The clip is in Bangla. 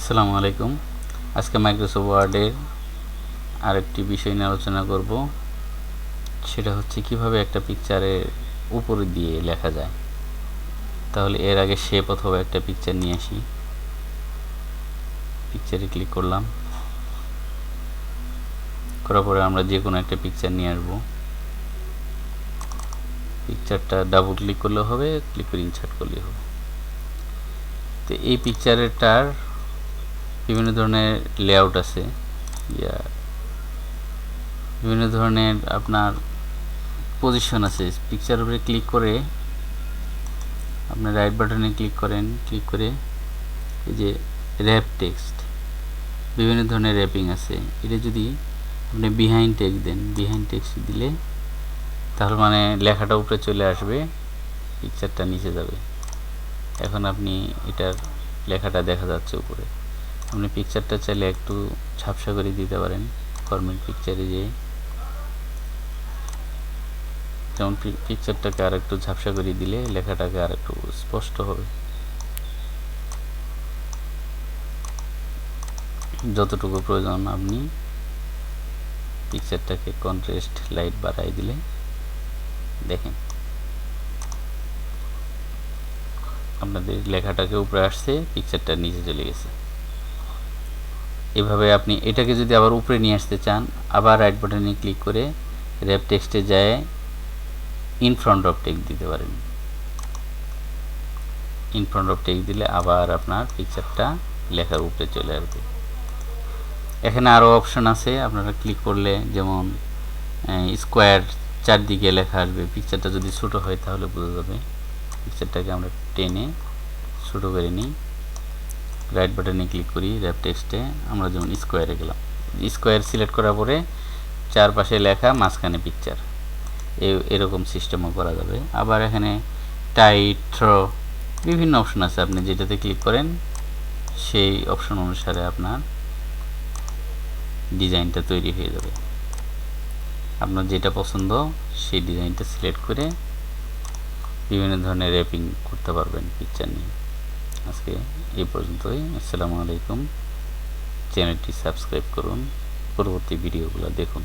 আসসালামু আলাইকুম। আজকে মাইক্রোসফট ওয়ার্ডের আরেকটি বিষয় নিয়ে আলোচনা করব। সেটা হচ্ছে কিভাবে একটা পিকচারের উপরে দিয়ে লেখা যায়। তাহলে এর আগে শেপ অথবা একটা পিকচার নিয়ে আসি। পিকচারে ক্লিক করলাম, করার পরে আমরা যে কোনো একটা পিকচার নিয়ে আসব। পিকচারটা ডাবল ক্লিক করলেও হবে, ক্লিক করে ইনসার্ট করলেও হবে। তো এই পিকচারেরটার বিভিন্ন ধরনের লেআউট আছে, বিভিন্ন ধরনের আপনার পজিশন আছে। পিকচারের উপরে ক্লিক করে আপনি রাইট বাটনে ক্লিক করেন, ক্লিক করে এই যে র্যাপ টেক্সট, বিভিন্ন ধরনের র্যাপিং আছে। এটা যদি আপনি বিহাইন্ড টেক্সট দেন, বিহাইন্ড টেক্সট দিলে তাহলে মানে লেখাটা উপরে চলে আসবে, পিকচারটা নিচে যাবে। এখন আপনি এটার লেখাটা দেখা যাচ্ছে উপরে। আপনি পিকচারটা চাইলে একটু ঝাপসা করে দিতে পারেন। ফরম্যাট পিকচারে যেমন পিকচারটাকে আর একটু ঝাপসা করে দিলে লেখাটাকে আর একটু স্পষ্ট হবে। যতটুকু প্রয়োজন আপনি পিকচারটাকে কন্ট্রাস্ট লাইট বাড়াই দিলে দেখেন আপনাদের লেখাটাকে উপরে আসছে, পিকচারটা নিচে চলে গেছে। এভাবে আপনি এটাকে যদি আবার উপরে নিয়ে আসতে চান, আবার রাইট বাটনে ক্লিক করে র্যাপ টেক্সটে যায় ইন ফ্রন্ট অফ টেক্সট দিতে পারেন। ইন ফ্রন্ট অফ টেক্সট দিলে আবার আপনার পিকচারটা লেখার উপরে চলে আসবে। এখানে আরও অপশন আছে, আপনারা ক্লিক করলে যেমন স্কোয়ার চারদিকে লেখা আসবে। পিকচারটা যদি ছোটো হয় তাহলে বোঝা যাবে। পিকচারটাকে আমরা টেনে ছোটো করে নিই, রাইট বাটনে ক্লিক করি, র্যাপ টেক্সটে আমরা যেমন স্কোয়ারে গেলাম, স্কোয়ার সিলেক্ট করার পরে চারপাশে লেখা, মাঝখানে পিকচার, এরকম সিস্টেমও করা যাবে। আবার এখানে টাইট, থ্রো বিভিন্ন অপশন আছে। আপনি যেটাতে ক্লিক করেন সেই অপশন অনুসারে আপনার ডিজাইনটা তৈরি হয়ে যাবে। আপনার যেটা পছন্দ সেই ডিজাইনটা সিলেক্ট করে বিভিন্ন ধরনের র্যাপিং করতে পারবেন পিকচার নিয়ে। আজকে এই পর্যন্তই। আসসালামু আলাইকুম। চ্যানেলটি সাবস্ক্রাইব করুন, পরবর্তী ভিডিওগুলো দেখুন।